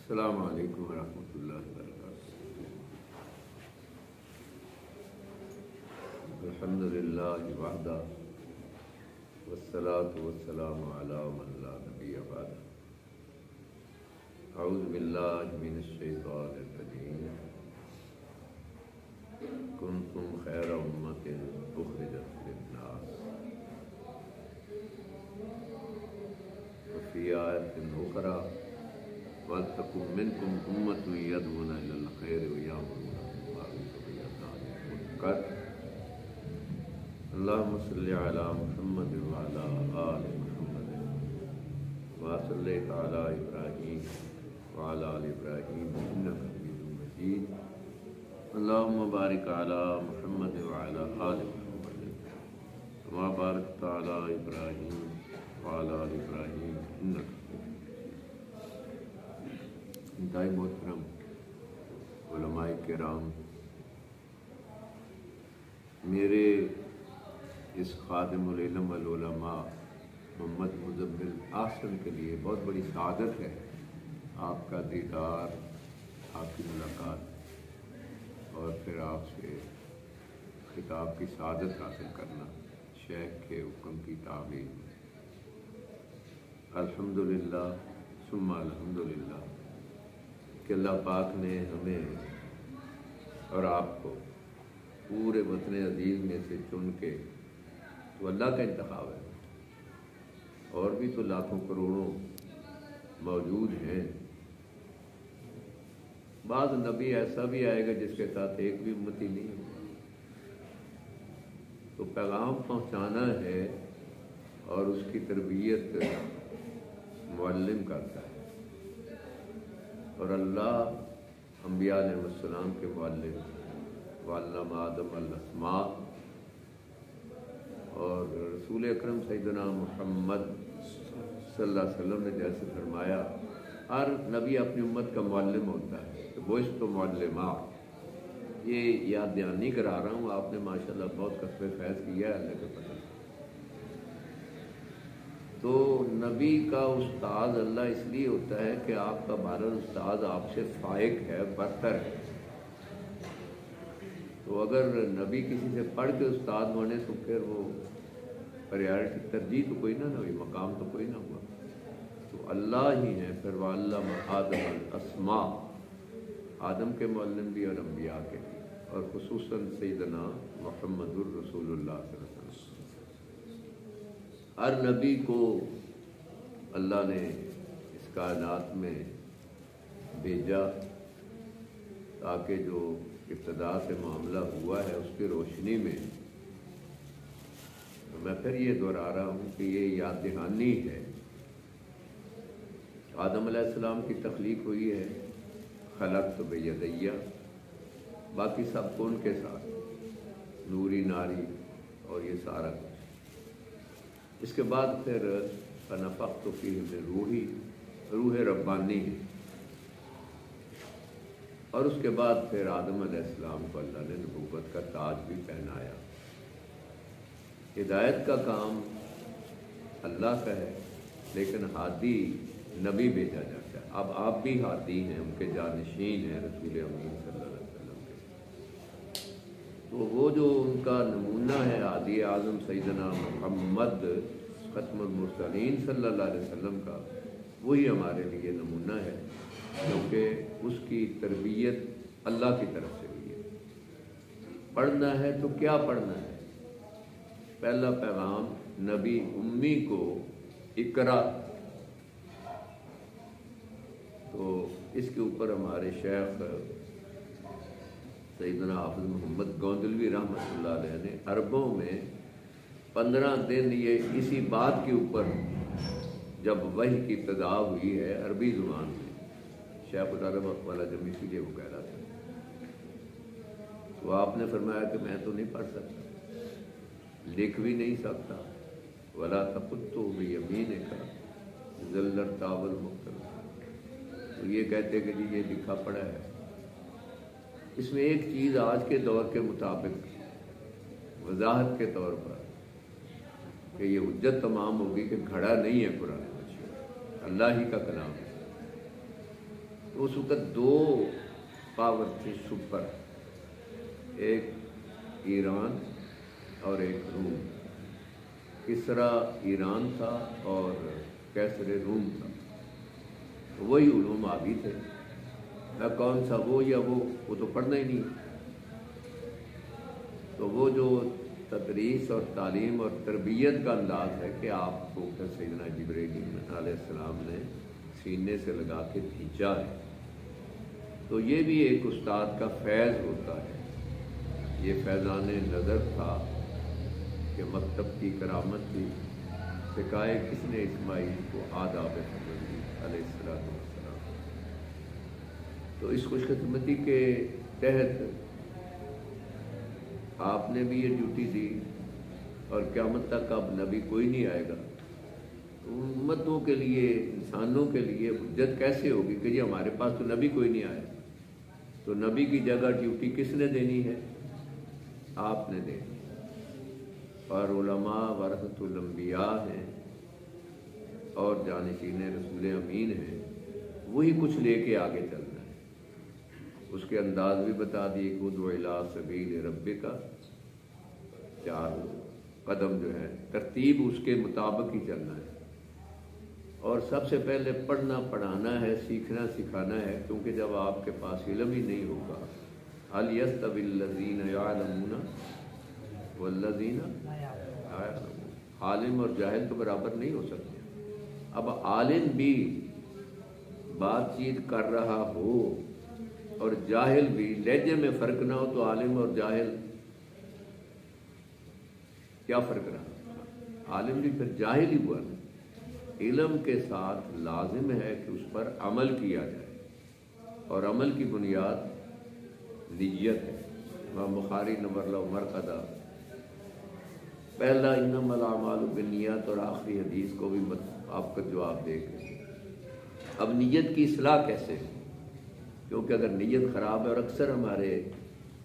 السلام علیکم ورحمۃ اللہ وبرکاتہ۔ الحمد للہ وحدہ والصلاة والسلام علی من لا نبی بعدہ۔ اعوذ باللہ من الشیطان الرجیم۔ کنتم خیر امۃ اخرجت للناس وفی آیۃ اخری وَلْتَكُن مِّنكُمْ أُمَّةٌ يَدْعُونَ إِلَى الْخَيْرِ وَيَأْمُرُونَ بِالْمَعْرُوفِ وَيَنْهَوْنَ عَنِ الْمُنكَرِ۔ اللهم صل على محمد وعلى آل محمد كما صليت على إبراهيم وعلى آل إبراهيم إنك حميد مجيد۔ اللهم بارك على محمد وعلى آل محمد كما باركت على إبراهيم وعلى آل إبراهيم إنك انتہائی محترم علماء کرام، میرے اس خادم العلم والعلماء محمد مزمل احسن کے لیے بہت بڑی سعادت ہے آپ کا دیدار، آپ کی ملاقات اور پھر آپ سے خطاب کی سعادت حاصل کرنا شیخ کے حکم کی تعمیل میں۔ الحمدللہ ثم الحمدللہ کہ اللہ پاک نے ہمیں اور آپ کو پورے وطن عزیز میں سے چن کے، تو اللہ کا انتخاب ہے، اور بھی تو لاکھوں کروڑوں موجود ہیں۔ بعض نبی ایسا بھی آئے گا جس کے ساتھ ایک بھی امتی نہیں ہوگا، تو پیغام پہنچانا ہے اور اس کی تربیت معلم کرتا ہے، اور اللہ انبیاء علیہ السلام کے معلم وعلم آدم الاسماء، اور رسول اکرم سیدنا محمد صلی اللہ علیہ وسلم نے جیسے فرمایا ہر نبی اپنی امت کا معلم ہوتا ہے، تو بعثت معلما۔ یہ یاد دہانی کرا رہا ہوں، آپ نے ماشاءاللہ بہت کسب فیض کیا ہے اللہ کے فضل۔ تو نبی کا استاد اللہ اس لیے ہوتا ہے کہ آپ کا بارہ استاد آپ سے فائق ہے، برتر ہے۔ تو اگر نبی کسی سے پڑھ کے استاد بنے تو پھر وہ پریارٹی ترجیح تو کوئی نہ ہوئی، مقام تو کوئی نہ ہوا، تو اللہ ہی ہیں۔ پھر وعلم آدم الاسماء، آدم کے معلم بھی اور انبیاء کے بھی، اور خصوصاً سیدنا محمد الرسول اللہ صلی اللہ علیہ وسلم۔ ہر نبی کو اللہ نے اس کائنات میں بھیجا تاکہ جو ابتدا سے معاملہ ہوا ہے اس کی روشنی میں، میں پھر یہ دہرا رہا ہوں کہ یہ یاد دہانی ہے۔ آدم علیہ السلام کی تخلیق ہوئی ہے، خلقت بیدیہ، باقی سب کو ان کے ساتھ، نوری ناری اور یہ سارا کچھ۔ اس کے بعد پھر فنفخت فیہ من روحی، روح ربانی ہے، اور اس کے بعد پھر آدم علیہ السلام کو اللہ نے نبوت کا تاج بھی پہنایا۔ ہدایت کا کام اللہ کا ہے، لیکن ہادی نبی بھیجا جاتا ہے۔ اب آپ بھی ہادی ہیں، ان کے جانشین ہیں رسول امین صلی اللہ علیہ وسلم کے۔ تو وہ جو ان کا نمونہ ہے ہادی اعظم سیدنا محمد ختم المرسلین صلی اللہ علیہ وسلم کا، وہی ہمارے لیے نمونہ ہے، کیونکہ اس کی تربیت اللہ کی طرف سے ہوئی ہے۔ پڑھنا ہے تو کیا پڑھنا ہے؟ پہلا پیغام نبی امی کو اقرا، تو اس کے اوپر ہمارے شیخ سیدنا حافظ محمد گوندلوی رحمۃ اللہ علیہ نے عربوں میں 15 دن یہ اسی بات کے اوپر، جب وحی کی ابتدا ہوئی ہے عربی زبان میں، شیخ العرب والا جب اسی لیے وہ کہہ رہا تھا، تو آپ نے فرمایا کہ میں تو نہیں پڑھ سکتا، لکھ بھی نہیں سکتا، ولا تخطو بیمینک ذل الرتاب المختلف، تو یہ کہتے کہ جی یہ لکھا پڑا ہے۔ اس میں ایک چیز آج کے دور کے مطابق وضاحت کے طور پر کہ یہ حجت تمام ہوگی کہ گھڑا نہیں ہے قرآن مجید، اللہ ہی کا کلام ہے۔ اس وقت دو پاور تھی سپر، ایک ایران اور ایک روم۔ کسرا ایران تھا اور کیسر روم تھا، وہی علوم آبی تھے۔ کون سا وہ یا وہ تو پڑھنا ہی نہیں۔ تو وہ جو تدریس اور تعلیم اور تربیت کا انداز ہے کہ آپ کو سیدنا جبرائیل علیہ السلام نے سینے سے لگا کے کھینچا ہے، تو یہ بھی ایک استاد کا فیض ہوتا ہے۔ یہ فیضان نظر تھا کہ مکتب کی کرامت تھی، سکھائے کس نے اسماعیل کو آداب حضرت علیہ السلام۔ تو اس خوش قسمتی کے تحت آپ نے بھی یہ ڈیوٹی دی، اور قیامت تک اب نبی کوئی نہیں آئے گا، تو امتوں کے لیے، انسانوں کے لیے حجت کیسے ہوگی کہ جی ہمارے پاس تو نبی کوئی نہیں آیا؟ تو نبی کی جگہ ڈیوٹی کس نے دینی ہے؟ آپ نے دینی ہے۔ اور علماء ورثۃ الانبیاء ہیں اور جانشین رسول امین ہیں، وہی کچھ لے کے آگے چلنا ہے۔ اس کے انداز بھی بتا دیے کہ ادعو الی سبیل ربک، 4 قدم جو ہے، ترتیب اس کے مطابق ہی چلنا ہے۔ اور سب سے پہلے پڑھنا پڑھانا ہے، سیکھنا سکھانا ہے، کیونکہ جب آپ کے پاس علم ہی نہیں ہوگا، هل یستوی الذین یعلمون والذین لا یعلمون، عالم اور جاہل تو برابر نہیں ہو سکتے۔ اب عالم بھی بات چیت کر رہا ہو اور جاہل بھی، لہجے میں فرق نہ ہو تو عالم اور جاہل کیا فرق رہا؟ عالم بھی پھر جاہل ہی ہوا نا۔ علم کے ساتھ لازم ہے کہ اس پر عمل کیا جائے، اور عمل کی بنیاد نیت ہے۔ امام بخاری نمبر لو مرقدہ پہلا انما الاعمال بالنیات اور آخری حدیث کو بھی آپ کا جواب دے گئے۔ اب نیت کی اصلاح کیسے ہے؟ کیونکہ اگر نیت خراب ہے، اور اکثر ہمارے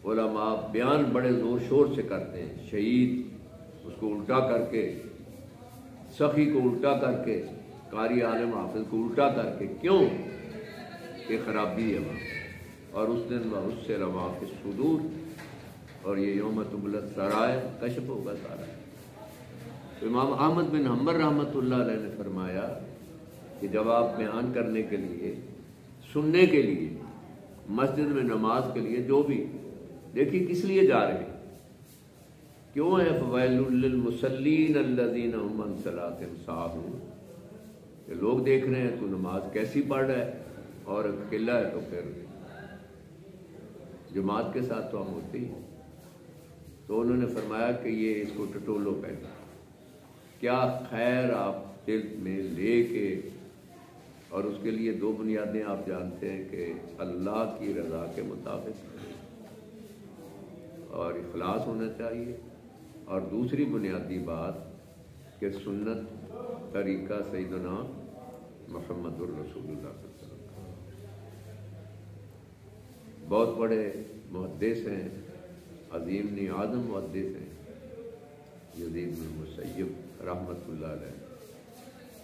علماء بیان بڑے زور شور سے کرتے ہیں، شہید اس کو الٹا کر کے، سخی کو الٹا کر کے، قاری عالم حافظ کو الٹا کر کے، کیوں؟ کہ خرابی ہے وہاں۔ اور اس دن وہ اس سے روا کے صدور، اور یہ یوم تبلی السرائر، کشف ہوگا سارا۔ تو امام احمد بن حنبل رحمۃ اللہ علیہ نے فرمایا کہ جب آپ بیان کرنے کے لیے، سننے کے لیے، مسجد میں نماز کے لیے، جو بھی دیکھیے کس لیے جا رہے ہیں، کیوں ہے؟ فویل للمصلین الذین هم عن صلاتهم ساہون، کہ لوگ دیکھ رہے ہیں تو نماز کیسی پڑھ رہا ہے، اور اکیلا ہے تو پھر جماعت کے ساتھ تو ہم ہوتے ہی۔ تو انہوں نے فرمایا کہ یہ اس کو ٹٹولو پہلے، کیا خیر آپ دل میں لے کے، اور اس کے لیے 2 بنیادیں آپ جانتے ہیں کہ اللہ کی رضا کے مطابق اور اخلاص ہونا چاہیے، اور دوسری بنیادی بات کہ سنت طریقہ سیدنا محمد الرسول اللہ صلی اللہ علیہ وسلم۔ بہت بڑے محدث ہیں، عظیم نہیں اعظم محدث ہیں، یزید بن مسیب رحمۃ اللہ علیہ۔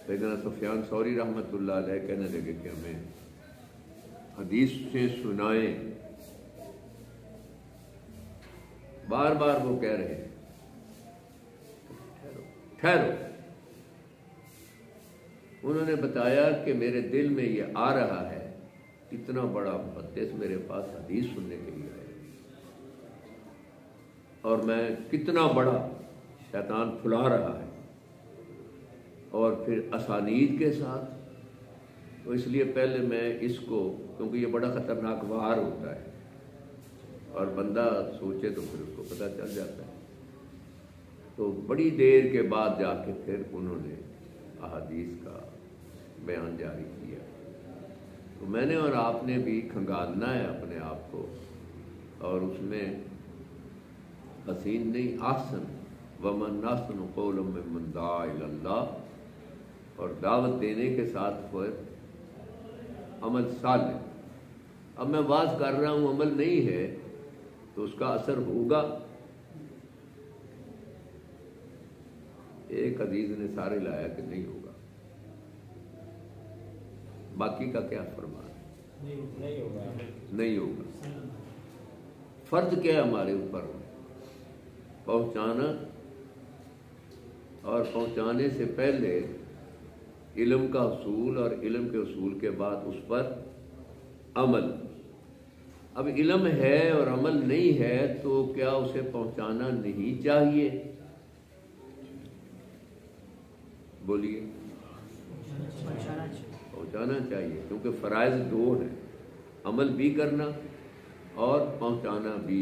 سیدنا سفیان ثوری رحمۃ اللہ علیہ کہنے لگے کہ ہمیں حدیث سے سنائیں، بار بار وہ کہہ رہے ہیں ٹھہرو۔ انہوں نے بتایا کہ میرے دل میں یہ آ رہا ہے، اتنا بڑا محدث میرے پاس حدیث سننے کے لیے آئے، اور میں کتنا بڑا شیطان پھلا رہا ہے، اور پھر اسانید کے ساتھ۔ تو اس لیے پہلے میں اس کو، کیونکہ یہ بڑا خطرناک وار ہوتا ہے، اور بندہ سوچے تو پھر اس کو پتہ چل جاتا ہے۔ تو بڑی دیر کے بعد جا کے پھر انہوں نے احادیث کا بیان جاری کیا۔ تو میں نے اور آپ نے بھی کھنگالنا ہے اپنے آپ کو، اور اس میں حسین نہیں، احسن ومن احسن قولا ممن دعا الی اللہ، اور دعوت دینے کے ساتھ پھر عمل صالح۔ اب میں واز کر رہا ہوں، عمل نہیں ہے تو اس کا اثر ہوگا؟ ایک حدیث نے سارے لایا کہ نہیں ہوگا، باقی کا کیا فرمان ہے؟ نہیں ہوگا۔ فرض کیا ہے ہمارے اوپر؟ پہنچانا، اور پہنچانے سے پہلے علم کا حصول، اور علم کے حصول کے بعد اس پر عمل۔ اب علم ہے اور عمل نہیں ہے تو کیا اسے پہنچانا نہیں چاہیے؟ بولیے۔ پہنچانا چاہیے، کیونکہ فرائض دو ہیں، عمل بھی کرنا اور پہنچانا بھی۔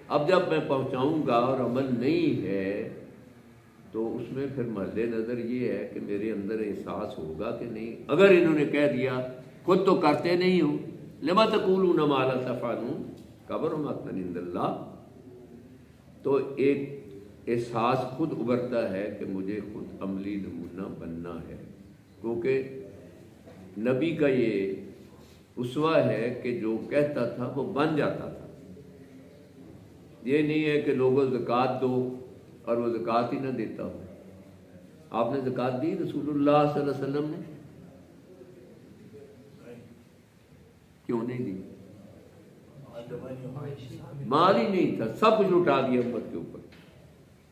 اب جب میں پہنچاؤں گا اور عمل نہیں ہے تو اس میں پھر مد نظر یہ ہے کہ میرے اندر احساس ہوگا کہ نہیں۔ اگر انہوں نے کہہ دیا خود تو کرتے نہیں ہو، لما تقولون ما لا تفعلون کبر مقتا عند اللہ، تو ایک احساس خود ابھرتا ہے کہ مجھے خود عملی نمونہ بننا ہے، کیونکہ نبی کا یہ اسوہ ہے کہ جو کہتا تھا وہ بن جاتا تھا۔ یہ نہیں ہے کہ لوگوں زکوٰۃ دو اور وہ زکوٰۃ ہی نہ دیتا ہو۔ آپ نے زکوٰۃ دی رسول اللہ صلی اللہ علیہ وسلم نے؟ کیوں نہیں دی؟ مال ہی نہیں تھا، سب کچھ لٹا دیا امت کے اوپر۔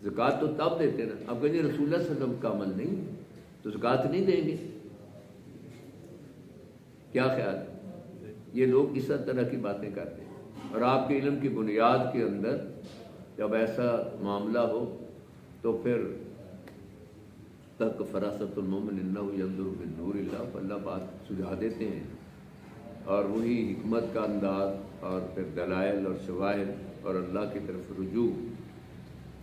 زکوٰۃ تو تب دیتے نا۔ اب کہیں رسول اللہ صلی اللہ علیہ وسلم کا عمل نہیں تو زکوٰۃ نہیں دیں گے؟ کیا خیال ہے؟ یہ لوگ اس طرح کی باتیں کرتے ہیں، اور آپ کے علم کی بنیاد کے اندر جب ایسا معاملہ ہو تو پھر تک فراست المومن انہ ینظر بنور اللہ، اللہ بات سجھا دیتے ہیں، اور وہی حکمت کا انداز اور پھر دلائل اور شواہد اور اللہ کی طرف رجوع۔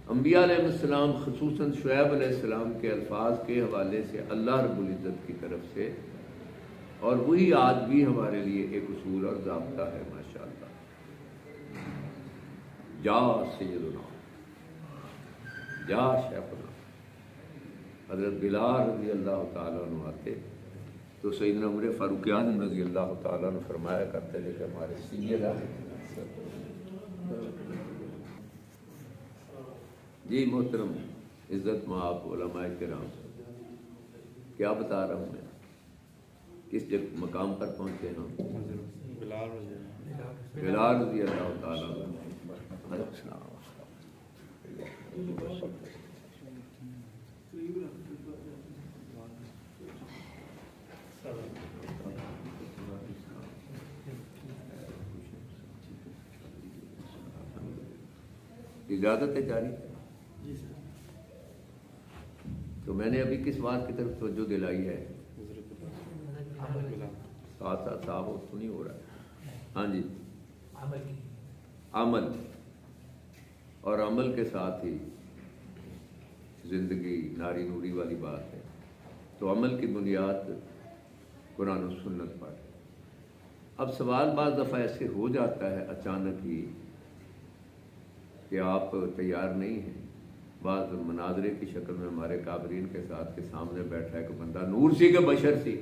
انبیاء علیہ السلام خصوصاً شعیب علیہ السلام کے الفاظ کے حوالے سے اللہ رب العزت کی طرف سے، اور وہی آج بھی ہمارے لیے ایک اصول اور ضابطہ ہے ماشاءاللہ۔ جا سیدنا، جا شیخنا۔ حضرت بلال رضی اللہ تعالیٰ عنہ آتے تو سیدنا عمر فاروق اعظم رضی اللہ تعالیٰ عنہ فرمایا کرتے تھے کہ ہمارے سید جی محترم عزت مآب علماء کرام، کیا بتا رہا ہوں میں، کس مقام پر پہنچے ہم؟ بلال رضی اللہ تعالیٰ عنہ۔ اجازت ہے جاری؟ تو میں نے ابھی کس بات کی طرف توجہ دلائی ہے؟ ساتھ ساتھ صاحب تو نہیں ہو رہا ہے۔ ہاں جی، عمل، اور عمل کے ساتھ ہی زندگی ناری نوری والی بات ہے۔ تو عمل کی بنیاد قرآن و سنت پر۔ اب سوال بعض دفعہ ایسے ہو جاتا ہے اچانک ہی کہ آپ تیار نہیں ہیں، بعض مناظرے کی شکل میں ہمارے کابرین کے ساتھ کے سامنے بیٹھا ہے کہ بندہ نور سی کہ بشر سی،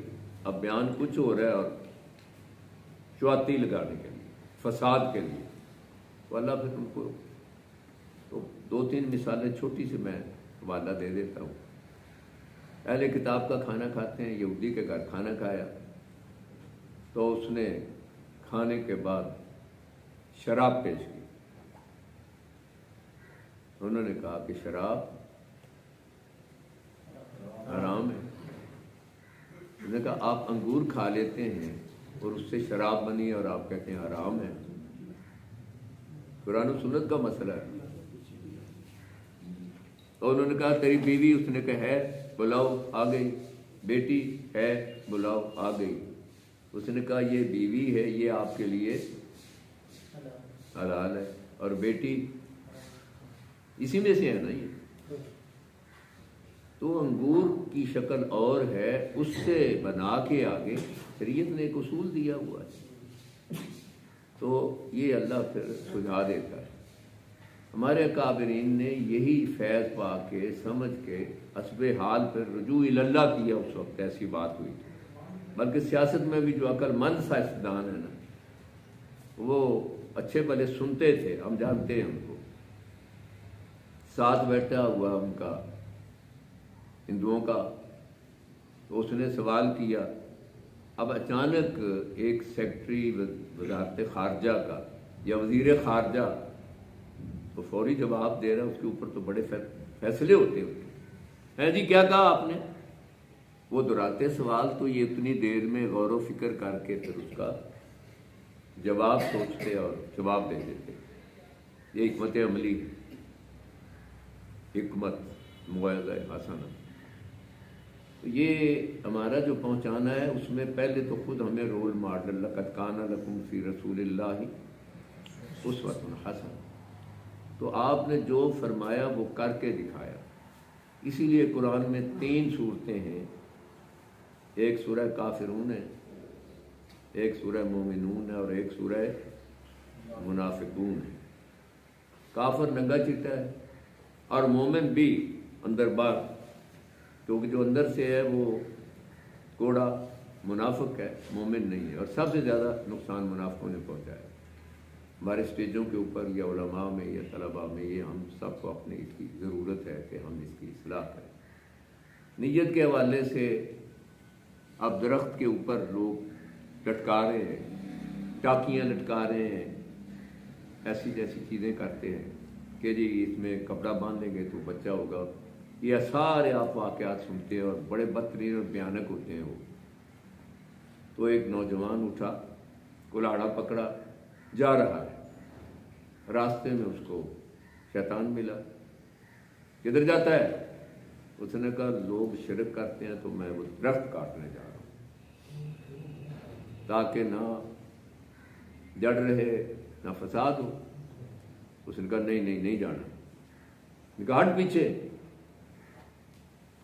اب بیان کچھ ہو رہا ہے اور چواتی لگانے کے لیے، فساد کے لیے، تو اللہ پھر ان کو تو دو تین مثالیں چھوٹی سی میں حوالہ دے دیتا ہوں۔ اہل کتاب کا کھانا کھاتے ہیں، یہودی کے گھر کھانا کھایا تو اس نے کھانے کے بعد شراب پیش کی۔ انہوں نے کہا کہ شراب حرام ہے۔ انہوں نے کہا آپ انگور کھا لیتے ہیں اور اس سے شراب بنی اور آپ کہتے ہیں حرام ہے۔ قرآن و سنت کا مسئلہ ہے۔ تو انہوں نے کہا تیری بیوی، اس نے کہا ہے، بلاؤ، آ گئی۔ بیٹی ہے، بلاؤ، آ گئی۔ اس نے کہا یہ بیوی ہے، یہ آپ کے لیے حلال ہے، اور بیٹی اسی میں سے ہے نا یہ۔ تو انگور کی شکل اور ہے، اس سے بنا کے آگے شریعت نے ایک اصول دیا ہوا ہے، تو یہ اللہ پھر سجھا دیتا ہے۔ ہمارے اکابرین نے یہی فیض پا کے سمجھ کے حسب حال پھر رجوع اللہ کیا، اس وقت ایسی بات ہوئی تھی۔ بلکہ سیاست میں بھی جو عقل مند سائنسدان ہے نا، وہ اچھے بھلے سنتے تھے، ہم جانتے ہیں ان کو۔ ساتھ بیٹھا ہوا ان کا ہندوؤں کا، تو اس نے سوال کیا اب اچانک ایک سیکٹری وزارت خارجہ کا یا وزیر خارجہ تو فوری جواب دے رہا ہے، اس کے اوپر تو بڑے فیصلے ہوتے ہیں جی کیا کہا آپ نے؟ وہ دہراتے سوال تو یہ اتنی دیر میں غور و فکر کر کے پھر اس کا جواب سوچتے اور جواب دے دیتے. یہ حکمت عملی، حکمت موعظہ حسنہ. یہ ہمارا جو پہنچانا ہے اس میں پہلے تو خود ہمیں رول ماڈل، لقد کان لکم فی رسول اللہ اسوۃ حسنہ، تو آپ نے جو فرمایا وہ کر کے دکھایا. اسی لیے قرآن میں 3 صورتیں ہیں، ایک سورہ کافرون ہے، ایک سورہ مومنون ہے اور ایک سورہ منافقون ہے. کافر ننگا چٹا ہے اور مومن بھی اندر باہر، کیونکہ جو اندر سے ہے وہ کوڑا منافق ہے، مومن نہیں ہے. اور سب سے زیادہ نقصان منافقوں نے پہنچایا ہمارے اسٹیجوں کے اوپر یا علماء میں یا طلباء میں. یہ ہم سب کو اپنے اس کی ضرورت ہے کہ ہم اس کی اصلاح کریں. نیت کے حوالے سے اب درخت کے اوپر لوگ لٹکا رہے ہیں، ٹاکیاں لٹکا رہے ہیں، ایسی جیسی چیزیں کرتے ہیں کہ جی اس میں کپڑا باندھیں گے تو بچہ ہوگا. یہ سارے آپ واقعات سنتے ہیں اور بڑے بدترین اور بھیانک ہوتے ہیں. وہ تو ایک نوجوان اٹھا، کلاڑا پکڑا، جا رہا ہے، راستے میں اس کو شیطان ملا. کدھر جاتا ہے؟ اس نے کہا لوگ شرک کرتے ہیں تو میں وہ درخت کاٹنے جا رہا ہوں تاکہ نہ جڑ رہے نہ فساد ہو. اس نے کہا نہیں جانا. کہا ہٹ پیچھے.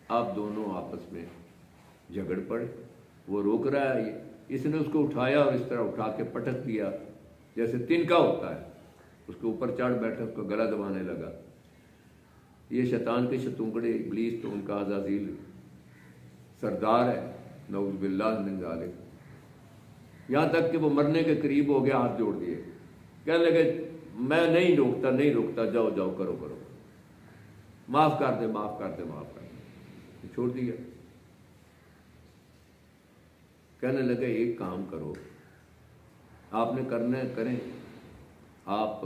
آپ دونوں آپس میں جھگڑ پڑے. وہ روک رہا ہے، اس نے اس کو اٹھایا اور اس طرح اٹھا کے پٹک دیا جیسے تنکا ہوتا ہے. اس کے اوپر چڑھ بیٹھا، اس کو گلا دبانے لگا. یہ شیطان کے شتونگڑے ابلیس تو ان کا عزازیل سردار ہے، نعوذ باللہ من ذالک. یہاں تک کہ وہ مرنے کے قریب ہو گیا، ہاتھ جوڑ دیے، کہنے لگے میں نہیں روکتا، جاؤ کرو، معاف کر دے. چھوڑ دیا. کہنے لگے ایک کام کرو، آپ نے کرنا ہے کریں، آپ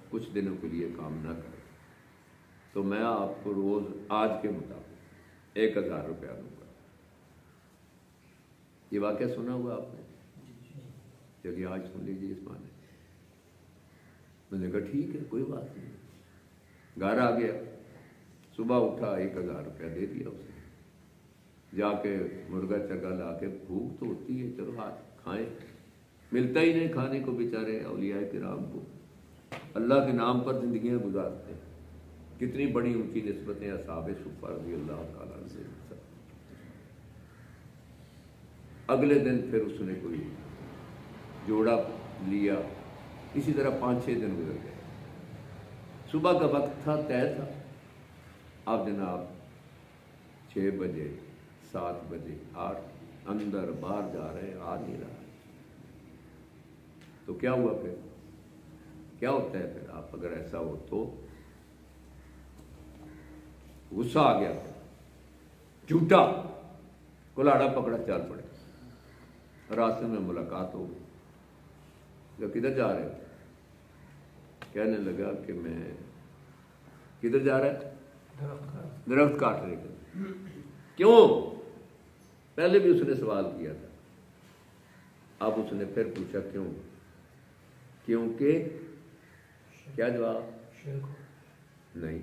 کچھ دنوں کے لیے کام نہ کریں تو میں آپ کو روز آج کے مطابق 1000 روپیہ دوں گا. یہ واقعہ سنا ہوا آپ نے؟ چلیے آج سن لیجیے اس معنی. میں نے کہا ٹھیک ہے کوئی بات نہیں. گھر آ گیا، صبح اٹھا، 1000 روپیہ دے دیا اس نے. جا کے مرغا چرگا لا کے، بھوک تو ہوتی ہے چلو ہاتھ کھائیں، ملتا ہی نہیں کھانے کو. بیچارے اولیاء کرام کو اللہ کے نام پر زندگیاں گزارتے ہیں. کتنی بڑی اونچی نسبتیں اصحاب صفہ رضی اللہ تعالیٰ سے. اگلے دن پھر اس نے کوئی جوڑا لیا. اسی طرح 5-6 دن گزر گئے. صبح کا وقت تھا، طے تھا. اب جناب 6 بجے 7 بجے 8 اندر باہر جا رہے ہیں، آ نہیں رہا. تو کیا ہوا پھر؟ کیا ہوتا ہے پھر آپ اگر ایسا ہو تو؟ غصہ آ گیا، جھوٹا کلاڑا پکڑا، چل پڑے. راستے میں ملاقات ہو گئی. کدھر جا رہے؟ کہنے لگا کہ میں کدھر جا رہا ہے؟ درخت کاٹنے کے. کیوں؟ پہلے بھی اس نے سوال کیا تھا. اب اس نے پھر پوچھا کیوں؟ کیونکہ کیا جواب؟ نہیں.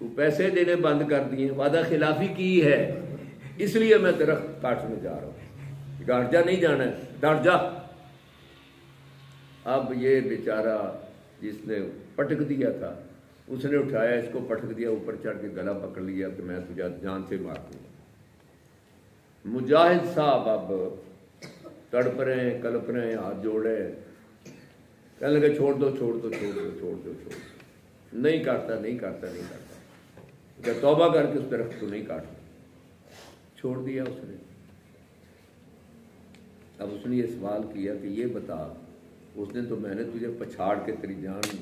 تو پیسے دینے بند کر دیے، وعدہ خلافی کی ہے، اس لیے میں درخت کاٹنے جا رہا ہوں. ڈٹ جا، نہیں جانا ہے، ڈٹ جا. اب یہ بیچارہ جس نے پٹک دیا تھا اس نے اٹھایا، اس کو پٹک دیا، اوپر چڑھ کے گلا پکڑ لیا کہ میں تجھے جان سے مار دوں. مجاہد صاحب اب تڑپ رہے ہیں، کلپ رہے ہیں، ہاتھ جوڑے. کہنے لگے چھوڑ دو. نہیں کاٹتا. کہ توبہ کر کے اس درخت کو نہیں کاٹتا. چھوڑ دیا اس نے. اب اس نے یہ سوال کیا کہ یہ بتا، اس نے تو میں نے تجھے پچھاڑ کے تیری جان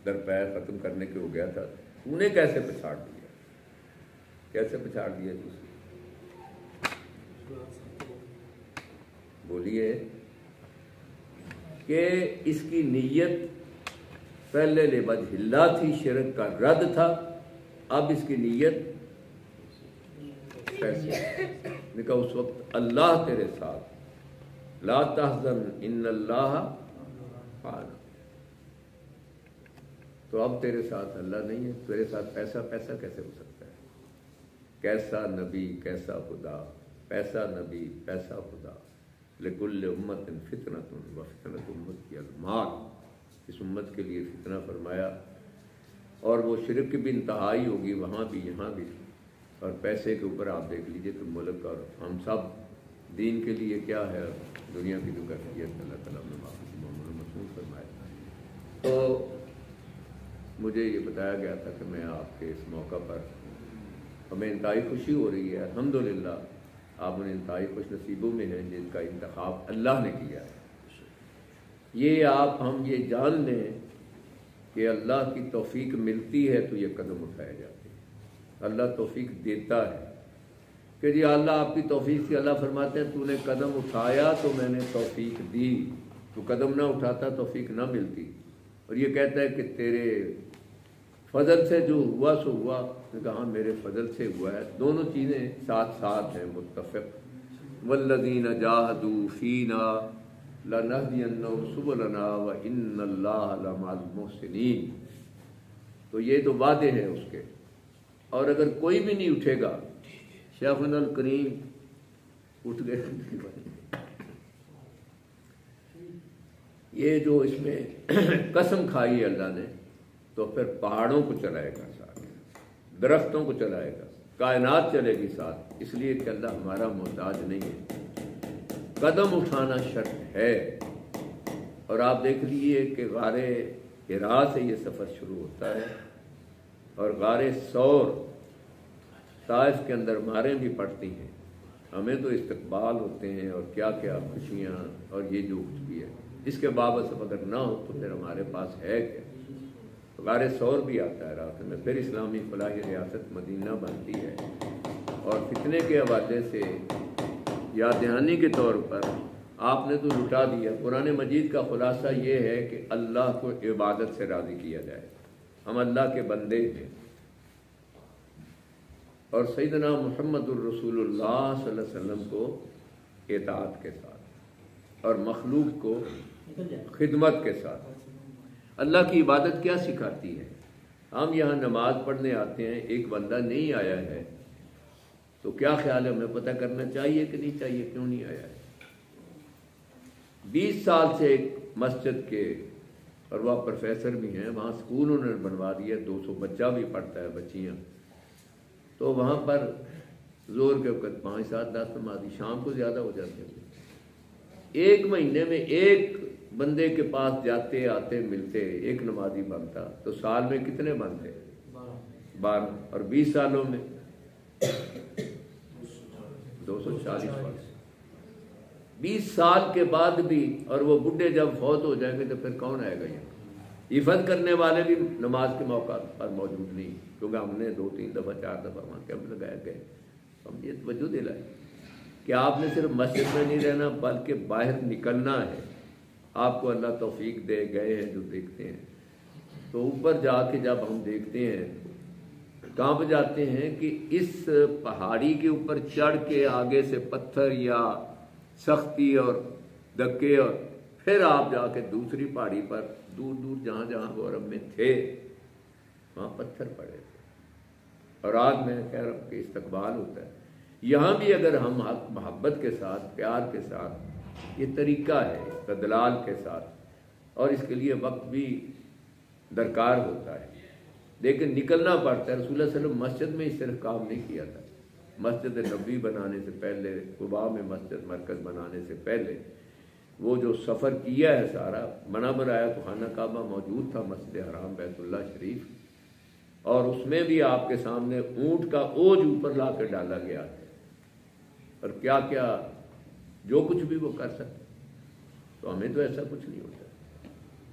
در پیر ختم کرنے کے ہو گیا تھا، تو نے کیسے پچھاڑ دیا؟ کیسے پچھاڑ دیا تجھے؟ بولیے کہ اس کی نیت پہلے لوجہ اللہ تھی، شرک کا رد تھا، اب اس کی نیت پیسے نے کہا اس وقت اللہ تیرے ساتھ، لا تحزن ان اللہ معنا، تو اب تیرے ساتھ اللہ نہیں ہے، تیرے ساتھ پیسہ کیسے ہو سکتا ہے؟ کیسا نبی کیسا خدا، پیسہ نبی پیسہ خدا، لکل امت فتنۃ وفتنۃ امتی المال، اس امت کے لیے فتنہ فرمایا، اور وہ شرک کی بھی انتہائی ہوگی وہاں بھی یہاں بھی، اور پیسے کے اوپر آپ دیکھ لیجئے کہ ملک اور ہم سب دین کے لیے کیا ہے دنیا کی جو کیفیت اللہ تعالیٰ نے محمود فرمایا۔ تو مجھے یہ بتایا گیا تھا کہ میں آپ کے اس موقع پر، ہمیں انتہائی خوشی ہو رہی ہے، الحمدللہ آپ ان انتہائی خوش نصیبوں میں ہیں جن کا انتخاب اللہ نے کیا ہے۔ یہ آپ ہم یہ جان لیں کہ اللہ کی توفیق ملتی ہے تو یہ قدم اٹھائے جاتے ہیں، اللہ توفیق دیتا ہے کہ جی اللہ آپ کی توفیق سے، اللہ فرماتے ہیں تو نے قدم اٹھایا تو میں نے توفیق دی، تو قدم نہ اٹھاتا توفیق نہ ملتی، اور یہ کہتا ہے کہ تیرے فضل سے جو ہوا سو ہوا، نے کہا ہاں میرے فضل سے ہوا ہے، دونوں چیزیں ساتھ ساتھ ہیں متفق، والذین جاہدوا فینا لنہدینہم سبلنا وان اللہ لمع المحسنین، تو یہ تو وعدے ہیں اس کے، اور اگر کوئی بھی نہیں اٹھے گا، شیخنا الکریم اٹھ گئے، یہ جو اس میں قسم کھائی ہے اللہ نے، تو پھر پہاڑوں کو چلائے گا ساتھ، درختوں کو چلائے گا، کائنات چلے گی ساتھ، اس لیے کہ اللہ ہمارا محتاج نہیں ہے، قدم اٹھانا شرط ہے۔ اور آپ دیکھ لیجئے کہ غار حرا سے یہ سفر شروع ہوتا ہے، اور غار ثور طائف کے اندر ماریں بھی پڑتی ہیں، ہمیں تو استقبال ہوتے ہیں اور کیا کیا خوشیاں اور یہ جو کچھ بھی ہے، اس کے باوجود اگر نہ ہو تو پھر ہمارے پاس ہے کیا؟ غار ثور بھی آتا ہے رات میں، پھر اسلامی فلاحی ریاست مدینہ بنتی ہے، اور فتنے کے حوالے سے یاد دہانی کے طور پر آپ نے تو لٹا دیا۔ قرآن مجید کا خلاصہ یہ ہے کہ اللہ کو عبادت سے راضی کیا جائے، ہم اللہ کے بندے ہیں، اور سیدنا محمد الرسول اللہ صلی اللہ علیہ وسلم کو اطاعت کے ساتھ اور مخلوق کو خدمت کے ساتھ۔ اللہ کی عبادت کیا سکھاتی ہے؟ ہم یہاں نماز پڑھنے آتے ہیں، ایک بندہ نہیں آیا ہے تو کیا خیال ہے، ہمیں پتہ کرنا چاہیے کہ نہیں چاہیے کیوں نہیں آیا ہے؟ 20 سال سے ایک مسجد کے، اور وہ پروفیسر بھی ہیں، وہاں سکول انہوں نے بنوا دیا، 200 بچہ بھی پڑھتا ہے، بچیاں، تو وہاں پر زور کے وقت 5 7 10 نمازی شام کو زیادہ ہو جاتے ہیں، ایک مہینے میں ایک بندے کے پاس جاتے آتے ملتے ایک نمازی بنتا، تو سال میں کتنے بنتے؟ 12، اور 20 سالوں میں 240 فرض، 20 سال کے بعد بھی، اور وہ بڈھے جب فوت ہو جائیں گے تو پھر کون آئے گا یہاں؟ حفظ کرنے والے بھی نماز کے موقع پر موجود نہیں، کیونکہ ہم نے 2 3 دفعہ 4 دفعہ وہاں کیمپ لگایا گئے، ہم یہ توجہ دلائیں کہ آپ نے صرف مسجد میں نہیں رہنا بلکہ باہر نکلنا ہے۔ آپ کو اللہ توفیق دے، گئے ہیں جو دیکھتے ہیں، تو اوپر جا کے جب ہم دیکھتے ہیں کانپ جاتے ہیں کہ اس پہاڑی کے اوپر چڑھ کے آگے سے پتھر یا سختی اور دھکے، اور پھر آپ جا کے دوسری پہاڑی پر دور دور جہاں جہاں وہ عرب میں تھے وہاں پتھر پڑے تھے، اور آج میں کہہ رہا ہوں کہ استقبال ہوتا ہے۔ یہاں بھی اگر ہم محبت کے ساتھ، پیار کے ساتھ، یہ طریقہ ہے استدلال کے ساتھ، اور اس کے لیے وقت بھی درکار ہوتا ہے، لیکن نکلنا پڑتا ہے۔ رسول اللہ صلی اللہ علیہ وسلم مسجد میں اس طرح کام نہیں کیا تھا، مسجد نبوی بنانے سے پہلے، قباء میں مسجد مرکز بنانے سے پہلے وہ جو سفر کیا ہے سارا، بنا بنایا تو خانہ کعبہ موجود تھا، مسجد حرام بیت اللہ شریف، اور اس میں بھی آپ کے سامنے اونٹ کا اوج اوپر لا کے ڈالا گیا ہے، اور کیا کیا جو کچھ بھی وہ کر سکتے، تو ہمیں تو ایسا کچھ نہیں ہوتا۔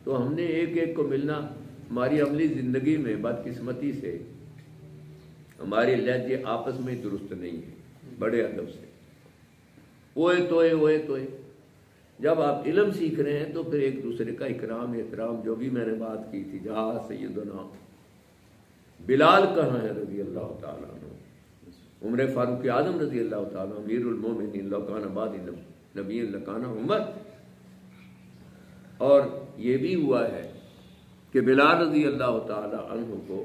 تو ہم نے ایک ایک کو ملنا، ہماری عملی زندگی میں بدقسمتی سے ہمارے لہجے آپس میں درست نہیں ہیں، بڑے ادب سے اوے توئے جب آپ علم سیکھ رہے ہیں تو پھر ایک دوسرے کا اکرام احترام، جو بھی میں نے بات کی تھی، جہاں سیدنا بلال کہاں ہے رضی اللہ تعالیٰ عنہ، عمر فاروق اعظم رضی اللہ تعالیٰ امیر المومنین لو کان بعد نبی لکان عمر. اور یہ بھی ہوا ہے کہ بلال رضی اللہ تعالیٰ عنہ کو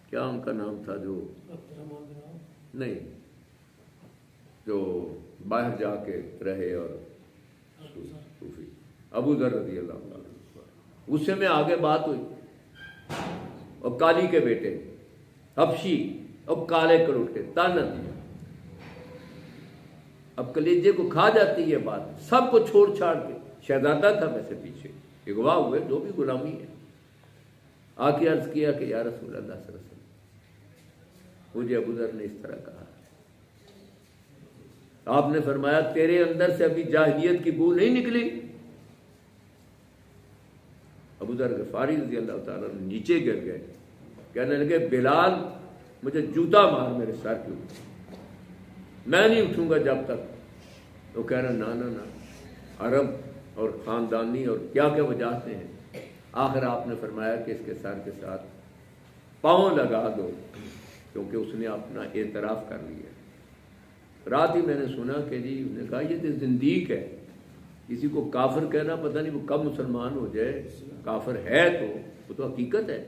کیا ان کا نام تھا جو نہیں جو باہر جا کے رہے، اور صوفی ابو ذر رضی اللہ تعالیٰ، اس سے میں آگے بات ہوئی، اور کالی کے بیٹے حبشی اور کالے کروٹ کے تانا دیا. اب کلیجے کو کھا جاتی ہے بات، سب کو چھوڑ چھاڑ کے، شہزادہ تھا ویسے پیچھے، اغوا ہوئے، جو بھی غلامی ہے، آ کے عرض کیا کہ یا رسول اللہ صلی اللہ علیہ وسلم، مجھے ابو ذر نے اس طرح کہا. آپ نے فرمایا تیرے اندر سے ابھی جاہلیت کی بو نہیں نکلی. ابو ذر غفاری رضی اللہ تعالیٰ نیچے گر گئے، کہنے لگے بلال مجھے جوتا مار میرے سر کے اوپر، میں نہیں اٹھوں گا جب تک. تو کہہ رہا نا عرب اور خاندانی اور کیا کیا وجاہتے ہیں. آخر آپ نے فرمایا کہ اس کے سر کے ساتھ پاؤں لگا دو، کیونکہ اس نے اپنا اعتراف کر لیا. رات ہی میں نے سنا کہ جی انہوں نے کہا یہ تو زندیق ہے، کسی کو کافر کہنا پتہ نہیں وہ کب مسلمان ہو جائے. کافر ہے تو وہ تو حقیقت ہے،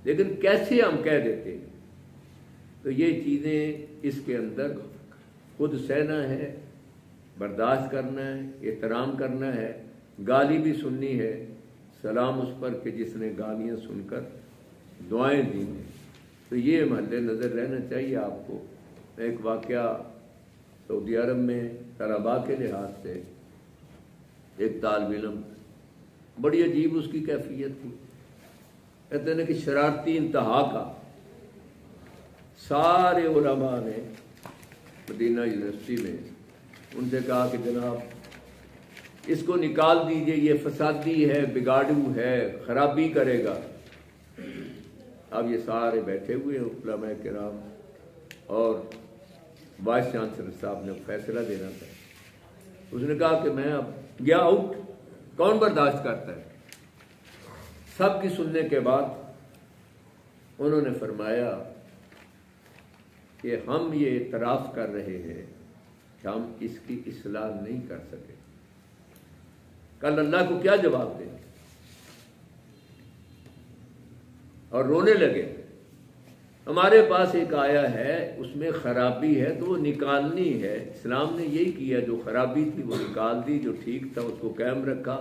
لیکن کیسے ہم کہہ دیتے ہیں. تو یہ چیزیں اس کے اندر خود سہنا ہے، برداشت کرنا ہے، احترام کرنا ہے. گالی بھی سننی ہے، سلام اس پر کہ جس نے گالیاں سن کر دعائیں دی ہیں. تو یہ مد نظر رہنا چاہیے آپ کو. ایک واقعہ سعودی عرب میں طلباء کے لحاظ سے، ایک طالب علم بڑی عجیب اس کی کیفیت تھی. کہتے ہیں کہ شرارتی انتہا کا. سارے علماء نے مدینہ یونیورسٹی میں ان سے کہا کہ جناب اس کو نکال دیجئے، یہ فسادی ہے، بگاڑو ہے، خرابی کرے گا. اب یہ سارے بیٹھے ہوئے ہیں علماء کرام، اور وائس چانسلر صاحب نے فیصلہ دینا تھا. اس نے کہا کہ میں اب گیا آؤٹ، کون برداشت کرتا ہے. سب کی سننے کے بعد انہوں نے فرمایا کہ ہم یہ اعتراف کر رہے ہیں کہ ہم اس کی اصلاح نہیں کر سکے. کل اللہ کو کیا جواب دیں؟ اور رونے لگے. ہمارے پاس ایک آیا ہے، اس میں خرابی ہے تو وہ نکالنی ہے. اسلام نے یہی کیا، جو خرابی تھی وہ نکال دی، جو ٹھیک تھا اس کو قائم رکھا،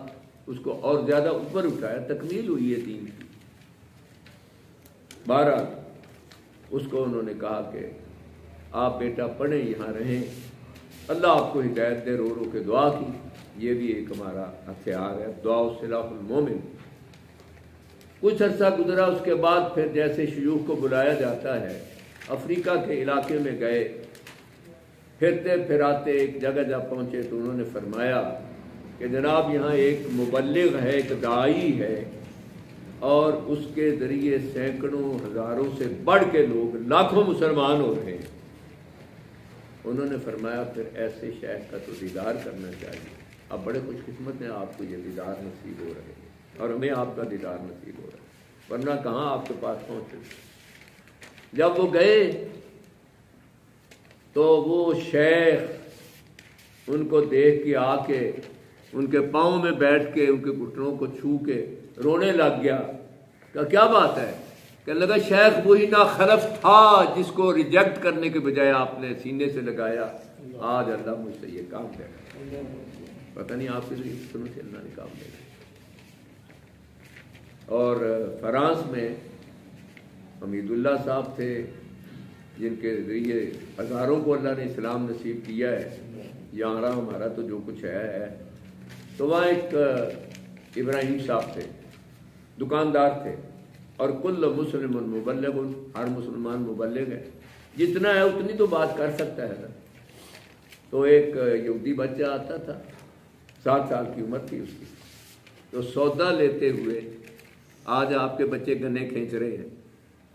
اس کو اور زیادہ اوپر اٹھایا، تکمیل ہوئی ہے دین کی. بہرحال اس کو انہوں نے کہا کہ آپ بیٹا پڑھیں، یہاں رہیں، اللہ آپ کو ہدایت دے. رو رو کے دعا کی. یہ بھی ایک ہمارا ہتھیار ہے، دعا سلاح المومن. کچھ عرصہ گزرا، اس کے بعد پھر جیسے شیوخ کو بلایا جاتا ہے، افریقہ کے علاقے میں گئے. پھرتے پھراتے ایک جگہ جب پہنچے تو انہوں نے فرمایا کہ جناب یہاں ایک مبلغ ہے، ایک داعی ہے، اور اس کے ذریعے سینکڑوں ہزاروں سے بڑھ کے لوگ، لاکھوں مسلمان ہو رہے ہیں. انہوں نے فرمایا پھر ایسے شیخ کا تو دیدار کرنا چاہیے. اب بڑے خوش قسمت ہیں، آپ کو یہ دیدار نصیب ہو رہے ہیں، اور ہمیں آپ کا دیدار نصیب ہو رہا ہے، ورنہ کہاں آپ کے پاس پہنچے. جب وہ گئے تو وہ شیخ ان کو دیکھ کے آ کے ان کے پاؤں میں بیٹھ کے ان کے گھٹنوں کو چھو کے رونے لگ گیا. کہ کیا بات ہے؟ کہنے لگا شیخ وہی ناخلف تھا جس کو ریجیکٹ کرنے کے بجائے آپ نے سینے سے لگایا. آج اللہ مجھ سے یہ کام دے گا، پتہ نہیں آپ کے لیے سنوں سے اللہ نے کام دے گا. اور فرانس میں حمید اللہ صاحب تھے، جن کے ذریعے ہزاروں کو اللہ نے اسلام نصیب کیا ہے. یہاں رہا ہمارا تو جو کچھ ہے. تو وہاں ایک ابراہیم صاحب تھے، دکاندار تھے، اور کل مسلم مبلغ، ہر مسلمان مبلغ ہے، جتنا ہے اتنی تو بات کر سکتا ہے نا. تو ایک یہودی بچہ آتا تھا، 7 سال کی عمر تھی اس کی. تو سودا لیتے ہوئے، آج آپ کے بچے گنے کھینچ رہے ہیں،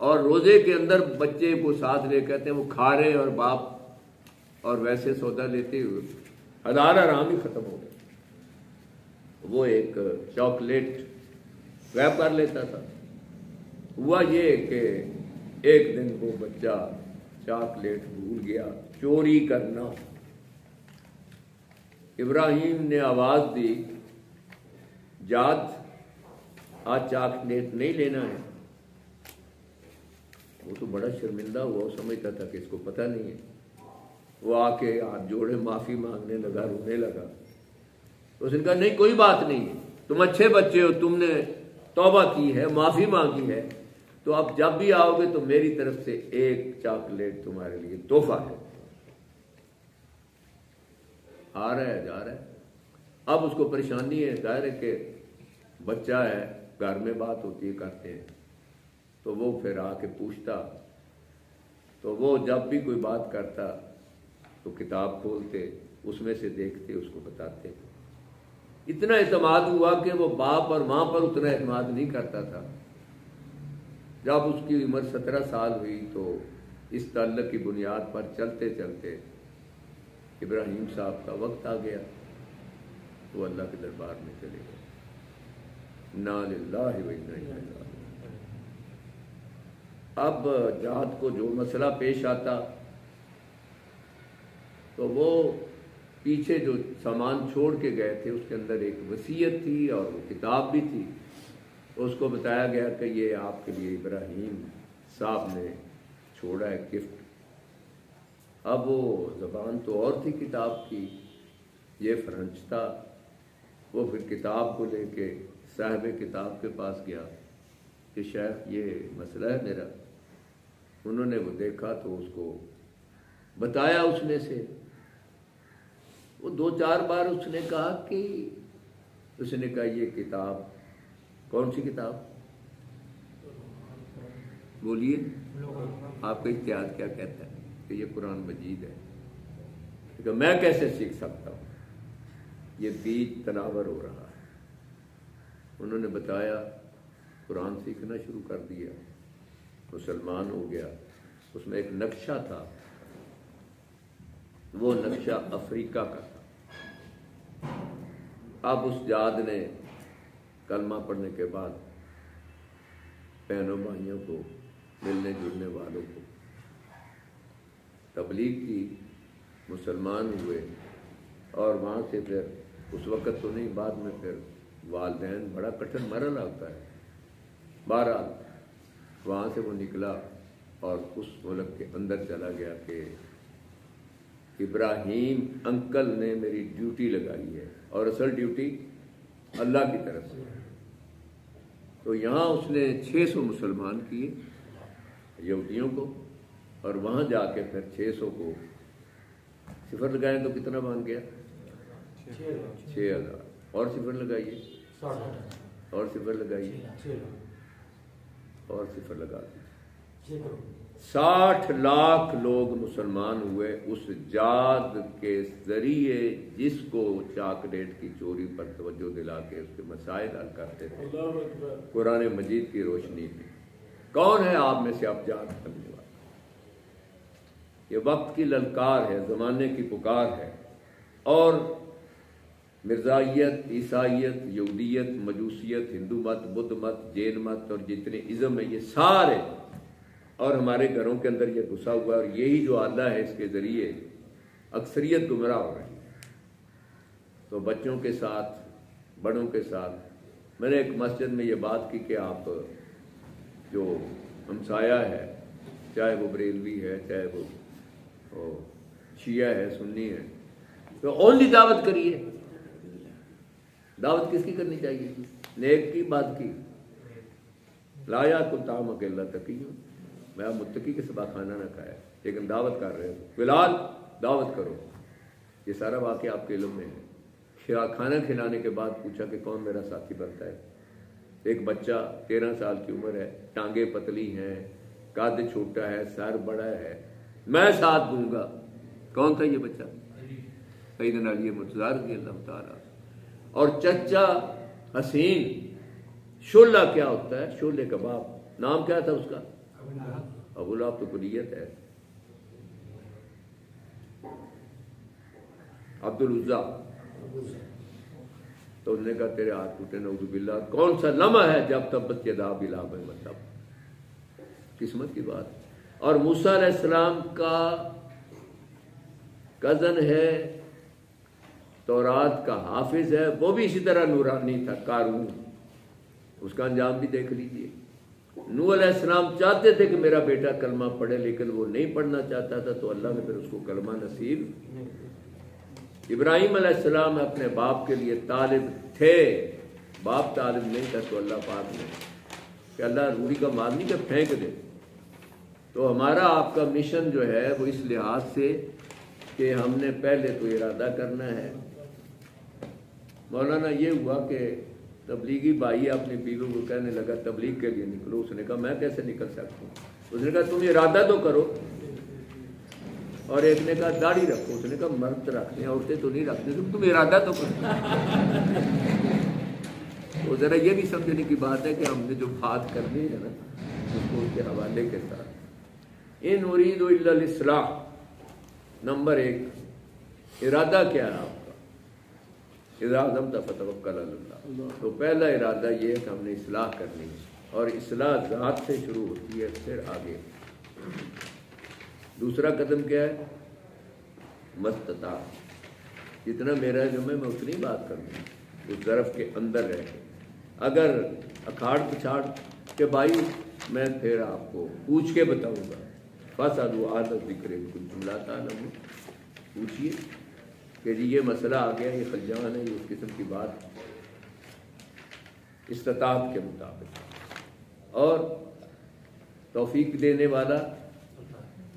اور روزے کے اندر بچے کو ساتھ لے کہتے ہیں وہ کھا رہے اور باپ اور ویسے سودا لیتے ہوئے ہزار آرام ہی ختم ہو گئے. وہ ایک چاکلیٹ ریپ کر لیتا تھا. ہوا یہ کہ ایک دن وہ بچہ چاکلیٹ بھول گیا چوری کرنا. ابراہیم نے آواز دی جاد آج چاکلیٹ نہیں لینا ہے. وہ تو بڑا شرمندہ ہوا, وہ سمجھتا تھا کہ اس کو پتہ نہیں ہے. وہ آ کے ہاتھ جوڑے معافی مانگنے لگا, رونے لگا. اس نے کہا نہیں کوئی بات نہیں, تم اچھے بچے ہو, تم نے توبہ کی ہے, معافی مانگی ہے, تو اب جب بھی آؤ گے تو میری طرف سے ایک چاکلیٹ تمہارے لیے تحفہ ہے. آ رہا ہے جا رہا ہے. اب اس کو پریشانی ہے, ظاہر ہے کہ بچہ ہے, گھر میں بات ہوتی ہے کرتے ہیں, تو وہ پھر آ کے پوچھتا, تو وہ جب بھی کوئی بات کرتا تو کتاب کھولتے, اس میں سے دیکھتے, اس کو بتاتے. اتنا اعتماد ہوا کہ وہ باپ اور ماں پر اتنا اعتماد نہیں کرتا تھا. جب اس کی عمر 17 سال ہوئی تو اس تعلق کی بنیاد پر چلتے چلتے ابراہیم صاحب کا وقت آ گیا, وہ اللہ کے دربار میں چلے گئے. انا للہ و انا الیہ راجعون. اب جہاد کو جو مسئلہ پیش آتا تو وہ پیچھے جو سامان چھوڑ کے گئے تھے اس کے اندر ایک وصیت تھی اور وہ کتاب بھی تھی. اس کو بتایا گیا کہ یہ آپ کے لیے ابراہیم صاحب نے چھوڑا ہے گفٹ. اب وہ زبان تو اور تھی کتاب کی, یہ فرنچ تھا. وہ پھر کتاب کو لے کے صاحب کتاب کے پاس گیا کہ شیخ یہ مسئلہ ہے میرا. انہوں نے وہ دیکھا تو اس کو بتایا اس میں سے. وہ 2-4 بار اس نے کہا کہ اس نے کہا یہ کتاب کون سی کتاب, بولیے آپ کا اجتہاد کیا کہتا ہے کہ یہ قرآن مجید ہے. کہ میں کیسے سیکھ سکتا ہوں, یہ بیج تناور ہو رہا ہے. انہوں نے بتایا, قرآن سیکھنا شروع کر دیا, مسلمان ہو گیا. اس میں ایک نقشہ تھا, وہ نقشہ افریقہ کا تھا. اب اس جاد نے کلمہ پڑھنے کے بعد بہنوں بھائیوں کو, ملنے جلنے والوں کو تبلیغ کی, مسلمان ہوئے. اور وہاں سے پھر اس وقت تو نہیں, بعد میں پھر والدین, بڑا کٹھن مرحلہ ہوتا ہے. بہرحال وہاں سے وہ نکلا اور اس ملک کے اندر چلا گیا کہ ابراہیم انکل نے میری ڈیوٹی لگائی ہے, اور اصل ڈیوٹی اللہ کی طرف سے. تو یہاں اس نے 600 مسلمان کیے یہودیوں کو, اور وہاں جا کے پھر 600 کو صفر لگائیں تو کتنا بن گیا, 6000. اور صفر لگائیے, اور صفر لگائیے, اور صفر لگا دیجیے. 60 لاکھ لوگ مسلمان ہوئے اس جاد کے ذریعے جس کو چاکلیٹ کی چوری پر توجہ دلا کے اس کے مسائل حل کرتے تھے قرآن مجید کی روشنی میں. کون ہے آپ میں سے اب جاد کرنے والا؟ یہ وقت کی للکار ہے, زمانے کی پکار ہے. اور مرزائیت, عیسائیت, یہودیت, مجوسیت, ہندو مت, بدھ مت, جین مت اور جتنے ازم ہیں یہ سارے, اور ہمارے گھروں کے اندر یہ گھسا ہوا ہے, اور یہی جو آلہ ہے اس کے ذریعے اکثریت گمراہ ہو رہی ہے. تو بچوں کے ساتھ, بڑوں کے ساتھ, میں نے ایک مسجد میں یہ بات کی کہ آپ جو ہمسایہ ہے, چاہے وہ بریلوی ہے, چاہے وہ شیعہ ہے, سنی ہے, تو اونلی دعوت کریے. دعوت کس کی کرنی چاہیے؟ نیک کی, بات کی. لایا کو تام اکیلا تقیوں, میں متقی کے سبا کھانا نہ کھایا, لیکن دعوت کر رہے ہو, فی الحال دعوت کرو. یہ سارا واقعہ آپ کے علم میں ہے. کھانا کھلانے کے بعد پوچھا کہ کون میرا ساتھی بنتا ہے. ایک بچہ 13 سال کی عمر ہے, ٹانگیں پتلی ہیں, قد چھوٹا ہے, سر بڑا ہے, میں ساتھ دوں گا. کون تھا یہ بچہ؟ سیدنا علی مرتضیٰ رضی اللہ تعالیٰ. اور چچا حسین, شولہ کیا ہوتا ہے, شولے کباب, نام کیا تھا اس کا؟ ابو لہب تو کلیت ہے. عبد العزا تو انہوں نے کہا تیرے ہاتھ ٹوٹے نعوذ باللہ. کون سا لمحہ ہے جب تبت یدا ابی لہب وتب. قسمت کی بات. اور موسیٰ علیہ السلام کا کزن ہے, تورات کا حافظ ہے, وہ بھی اسی طرح نورانی تھا, قارون. اس کا انجام بھی دیکھ لیجیے. نوح علیہ السلام چاہتے تھے کہ میرا بیٹا کلمہ پڑھے, لیکن وہ نہیں پڑھنا چاہتا تھا, تو اللہ نے پھر اس کو کلمہ نصیب. ابراہیم علیہ السلام اپنے باپ کے لیے طالب تھے, باپ طالب نہیں تھا, تو اللہ پاک نے کہ اللہ روڑی کا مال نہیں کہ پھینک دے. تو ہمارا آپ کا مشن جو ہے وہ اس لحاظ سے کہ ہم نے پہلے تو ارادہ کرنا ہے. مولانا یہ ہوا کہ تبلیغی بھائی اپنی بیوی کو کہنے لگا تبلیغ کے لیے نکلو. اس نے کہا میں کیسے نکل سکتا ہوں. اس نے کہا تم ارادہ تو کرو. اور ایک نے کہا داڑھی رکھو. اس نے کہا مرد رکھتے ہیں, عورتیں تو نہیں رکھتے, تم ارادہ تو کرو. تو ذرا یہ بھی سمجھنے کی بات ہے کہ ہم نے جو بات کرنی ہے نا اس کو ان کے حوالے کے ساتھ. ان اريد الا الاصلاح. نمبر 1 ارادہ کیا ہے آپ کا؟ اذا عزمت فتوکل علی اللہ. تو پہلا ارادہ یہ ہے کہ ہم نے اصلاح کرنی ہے, اور اصلاح ذات سے شروع ہوتی ہے پھر آگے. دوسرا قدم کیا ہے؟ مستطاع. جتنا میرا جو میں اتنی بات کروں اس ظرف کے اندر رہ کے. اگر اکھاڑ پچھاڑ کہ بھائی میں پھر آپ کو پوچھ کے بتاؤں گا. فاسألوا اہل الذکر ان کنتم لا تعلمون. پوچھیے کہ جی یہ مسئلہ آ گیا, یہ خلیان ہے, یہ اس قسم کی بات استطاعت کے مطابق. اور توفیق دینے والا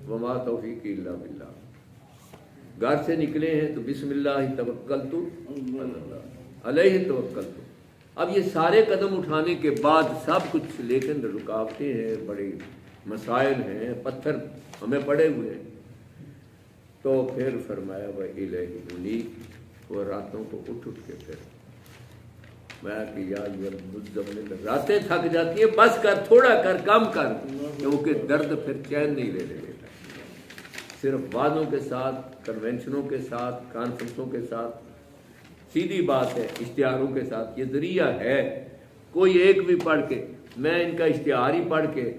وما توفیق الا باللہ. گھر سے نکلے ہیں تو بسم اللہ توکلت علیہ توکلت. اب یہ سارے قدم اٹھانے کے بعد سب کچھ, لیکن رکاوٹیں ہیں, بڑے مسائل ہیں, پتھر ہمیں پڑے ہوئے ہیں. تو پھر فرمایا وَإِلَيْهِ أُنِيبُ. وہ راتوں کو اٹھ کے پھر میں کہ یا مزمل, راتیں تھک جاتی ہیں, بس کر, تھوڑا کر, کم کر, کیونکہ درد پھر چین نہیں لے لیتا. صرف وعدوں کے ساتھ, کنونشنوں کے ساتھ, کانفرنسوں کے ساتھ, سیدھی بات ہے, اشتہاروں کے ساتھ یہ ذریعہ ہے. کوئی ایک بھی پڑھ کے, میں ان کا اشتہار ہی پڑھ کے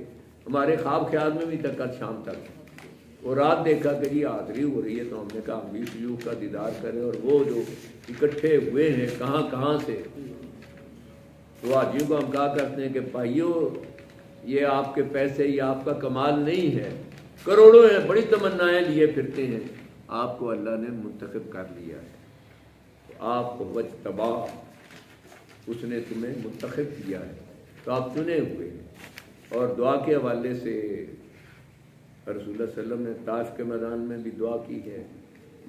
ہمارے خواب خیال میں بھی تک کل شام تک, اور رات دیکھا کہ یہ حاضری ہو رہی ہے, تو ہم نے کہا ہم بھی شیوخ کا دیدار کریں. اور وہ جو اکٹھے ہوئے ہیں کہاں کہاں سے, وہ حاجیوں کو ہم کہا کرتے ہیں کہ بھائیو یہ آپ کے پیسے, یہ آپ کا کمال نہیں ہے, کروڑوں ہیں, بڑی تمنائیں لیے پھرتے ہیں, آپ کو اللہ نے منتخب کر لیا ہے. تو آپ کو وجتبا, اس نے تمہیں منتخب کیا ہے, تو آپ چنے ہوئے ہیں. اور دعا کے حوالے سے رسول اللہ صلی اللہ علیہ وسلم نے طائف کے میدان میں بھی دعا کی ہے,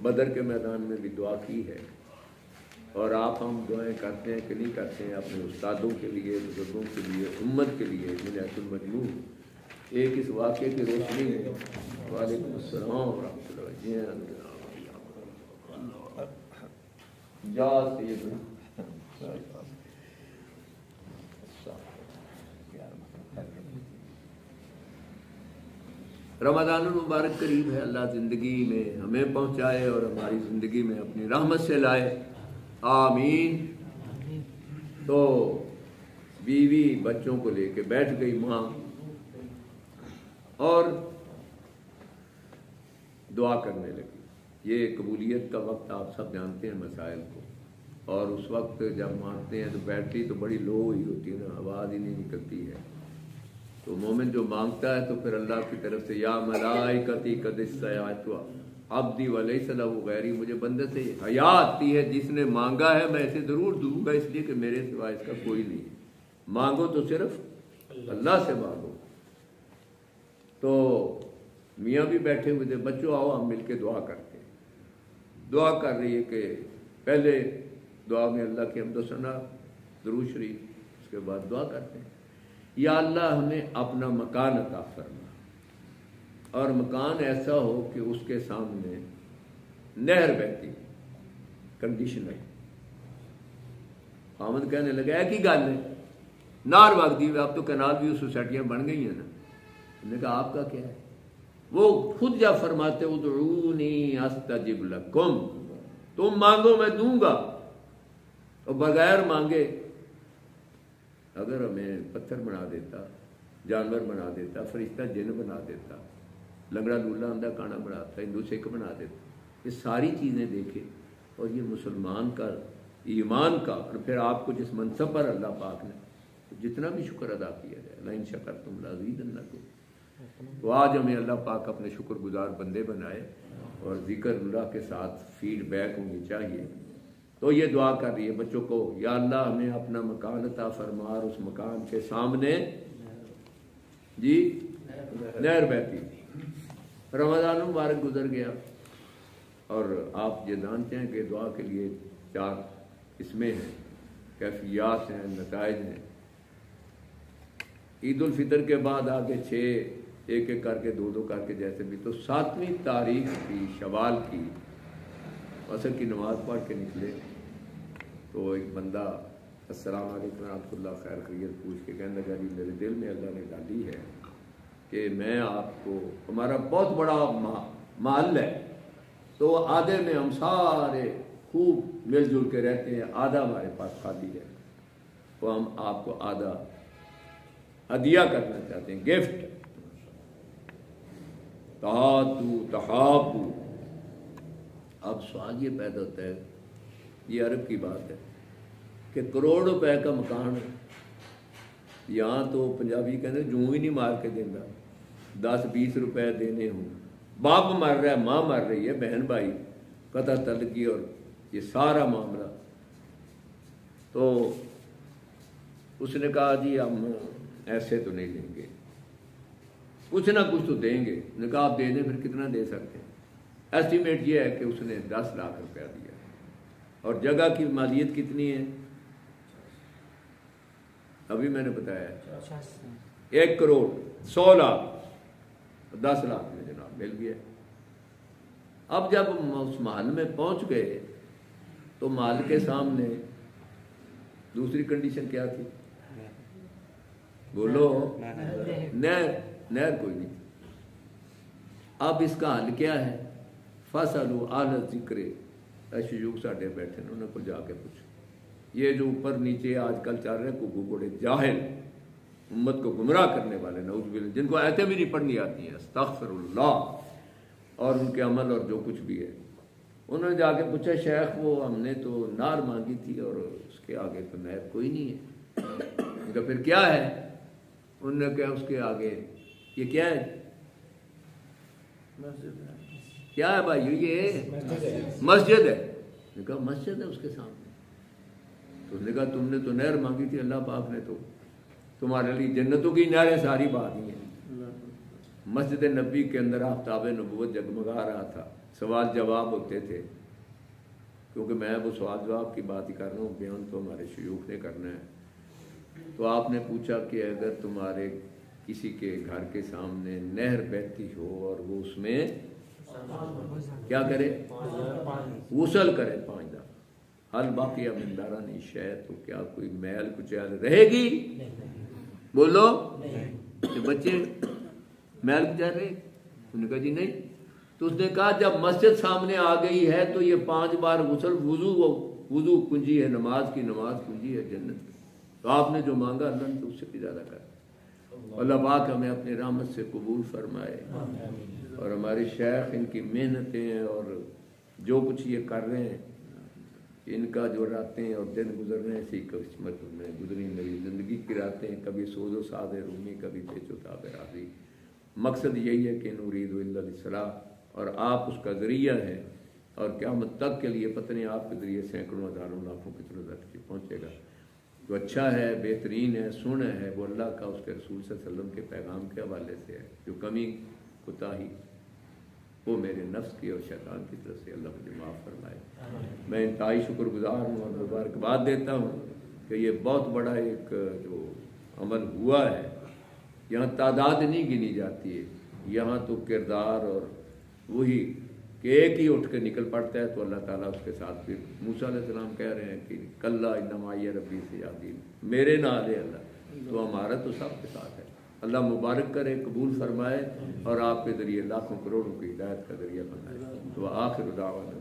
بدر کے میدان میں بھی دعا کی ہے. اور آپ ہم دعائیں کرتے ہیں کہ نہیں کرتے ہیں اپنے استادوں کے لیے, بزرگوں کے لیے, امت کے لیے. بنیاد المجموع ایک اس واقعے کی روشنی میں. وعلیکم السلام ورحمۃ اللہ. رمضان المبارک قریب ہے, اللہ زندگی میں ہمیں پہنچائے اور ہماری زندگی میں اپنی رحمت سے لائے, آمین. تو بیوی بچوں کو لے کے بیٹھ گئی ماں, اور دعا کرنے لگی. یہ قبولیت کا وقت آپ سب جانتے ہیں مسائل کو, اور اس وقت جب مانگتے ہیں تو بیٹری تو بڑی لو ہی ہوتی ہے نا, آواز ہی نہیں نکلتی ہے. تو مومن جو مانگتا ہے تو پھر اللہ کی طرف سے یا ملائکتی قد استجابت عبدی ولیس لہ غیری, مجھے بندے سے حیا آتی ہے, جس نے مانگا ہے میں اسے ضرور دوں گا, اس لیے کہ میرے سوا اس کا کوئی نہیں. مانگو تو صرف اللہ سے مانگو. تو میاں بھی بیٹھے ہوئے تھے, بچوں آؤ ہم مل کے دعا کرتے ہیں. دعا کر رہی ہے کہ پہلے دعا میں اللہ کی حمد و ثنا, درود شریف, اس کے بعد دعا کرتے ہیں یا اللہ ہمیں اپنا مکان عطا فرما, اور مکان ایسا ہو کہ اس کے سامنے نہر بہتی, کنڈیشن ہے. خامد کہنے لگا ایک ہی گل ہے, نار وگتی ہوئی, اب تو کینال بھی سوسائٹیاں بن گئی ہیں نا, نے کہا آپ کا کیا ہے؟ وہ خود جب فرماتے ادعونی استجب لکم، تم مانگو میں دوں گا، اور بغیر مانگے اگر ہمیں پتھر بنا دیتا، جانور بنا دیتا، فرشتہ جن بنا دیتا، لنگڑا لولا اندھا کانا بناتا، ہندو سکھ بنا دیتا، یہ ساری چیزیں دیکھے، اور یہ مسلمان کا ایمان کا، اور پھر آپ کو جس منصب پر اللہ پاک نے جتنا بھی شکر ادا کیا جائے، لئن شکرتم لازیدنکم، تو آج ہمیں اللہ پاک اپنے شکر گزار بندے بنائے، اور ذکر اللہ کے ساتھ فیڈ بیک ہونی چاہیے۔ تو یہ دعا کر رہی ہے بچوں کو، یا اللہ ہمیں اپنا مکان عطا فرما، اور اس مکان کے سامنے جی نہر بہتی۔ رمضان مبارک گزر گیا، اور آپ یہ جانتے ہیں کہ دعا کے لیے 4 قسمیں ہیں، کیفیات ہیں، نتائج ہیں۔ عید الفطر کے بعد آگے 6 ایک ایک کر کے 2 کر کے جیسے بھی، تو 7ویں تاریخ کی شوال کی عصر کی نماز پڑھ کے نکلے، تو ایک بندہ السلام علیکم ورحمۃ اللہ، خیر خیریت پوچھ کے کہنے لگا جی میرے دل میں اللہ نے ڈالی ہے کہ میں آپ کو، ہمارا بہت بڑا محل ہے، تو آدھے میں ہم سارے خوب مل جل کے رہتے ہیں، آدھا ہمارے پاس خالی ہے، تو ہم آپ کو آدھا ہدیہ کرنا چاہتے ہیں، گفٹ۔ تہاتو تحابو۔ اب سوال یہ پیدا ہوتا ہے، یہ عرب کی بات ہے کہ کروڑ روپے کا مکان ہے، یہاں تو پنجابی کہتے ہیں جوں ہی نہیں مار کے دینا، 10-20 روپے دینے ہوں، باپ مر رہا ہے، ماں مر رہی ہے، بہن بھائی قطع تعلقی، اور یہ سارا معاملہ۔ تو اس نے کہا جی ہم ایسے تو نہیں لیں گے، کچھ نہ کچھ تو دیں گے۔ نے کہا آپ دے دیں، پھر کتنا دے سکتے ہیں؟ ایسٹیمیٹ یہ ہے کہ اس نے 10 لاکھ روپیہ دیا، اور جگہ کی مالیت کتنی ہے ابھی میں نے بتایا 1 کروڑ 100 لاکھ، 10 لاکھ میں جناب مل گیا۔ اب جب اس محل میں پہنچ گئے تو محل کے سامنے دوسری کنڈیشن کیا تھی؟ بولو، نہر کوئی نہیں۔ اب اس کا حل کیا ہے؟ فَاسْأَلُوا أَهْلَ الذِّكْرِ، شیوخ ساڈے بیٹھے ہیں، انہوں کو جا کے پوچھو۔ یہ جو اوپر نیچے آج کل چل رہے ہیں کو بڑے جاہل، امت کو گمراہ کرنے والے، نعوذ باللہ، جن کو آیتیں بھی نہیں پڑھنی آتی ہیں، استغفر اللہ، اور ان کے عمل اور جو کچھ بھی ہے، انہوں نے جا کے پوچھا شیخ وہ ہم نے تو نار مانگی تھی اور اس کے آگے تو نہر کوئی نہیں ہے، تو پھر کیا ہے؟ انہوں نے کہا اس کے آگے یہ کیا ہے؟ کیا ہے بھائی؟ یہ مسجد ہے۔ نے کہا مسجد ہے اس کے سامنے؟ تو اس نے کہا تم نے تو نہر مانگی تھی، اللہ پاک نے تو تمہارے لیے جنتوں کی نہریں ساری بات ہی ہیں۔ مسجد نبی کے اندر آفتاب نبوت جگمگا رہا تھا، سوال جواب ہوتے تھے، کیونکہ میں وہ سوال جواب کی بات ہی کر رہا ہوں، بیان تو ہمارے شیوخ نے کرنا ہے۔ تو آپ نے پوچھا کہ اگر تمہارے کسی کے گھر کے سامنے نہر بہتی ہو اور وہ اس میں کیا کرے؟ غسل کرے 5 دفعہ، حل باقی من دارانی شے، تو کیا کوئی میل کچیل رہے گی؟ بولو، بچے میل کچیل رہے؟ انہوں نے کہا جی نہیں۔ تو اس نے کہا جب مسجد سامنے آ گئی ہے تو یہ 5 بار غسل، وضو کنجی ہے نماز کی، نماز کنجی ہے جنت کی۔ تو آپ نے جو مانگا اللہ نے تو اس سے بھی زیادہ کر۔ اللہ پاک ہمیں اپنی رحمت سے قبول فرمائے، اور ہمارے شیخ ان کی محنتیں اور جو کچھ یہ کر رہے ہیں، ان کا جو راتیں اور دن گزر رہے ہیں، اسی قسمت میں گزری میری زندگی کی راتیں، کبھی سوز و ساد رومی، کبھی پیچ و تاب راضی۔ مقصد یہی ہے کہ نرید الا الاصلاح، اور آپ اس کا ذریعہ ہیں، اور قیامت تک کے لیے پتہ نہیں آپ کے ذریعے سینکڑوں ہزاروں لاکھوں کتنے تک پہنچے گا۔ جو اچھا ہے، بہترین ہے، سونا ہے، وہ اللہ کا، اس کے رسول صلی اللہ علیہ وسلم کے پیغام کے حوالے سے ہے۔ جو کمی کوتاہی وہ میرے نفس کی اور شیطان کی طرف سے، اللہ مجھے معاف فرمائے۔ میں انتہائی شکر گزار ہوں اور مبارکباد دیتا ہوں کہ یہ بہت بڑا ایک جو عمل ہوا ہے، یہاں تعداد نہیں گنی جاتی ہے، یہاں تو کردار، اور وہی کہ ایک ہی اٹھ کے نکل پڑتا ہے تو اللہ تعالیٰ اس کے ساتھ۔ پھر موسیٰ علیہ السلام کہہ رہے ہیں کہ کلا انما معی ربی سیہدین، میرے نال ہے اللہ، تو ہمارا تو سب کے ساتھ ہے۔ اللہ مبارک کرے، قبول فرمائے اور آپ کے ذریعے لاکھوں کروڑوں کی ہدایت کا ذریعہ بنائے۔ تو آخر دعوانا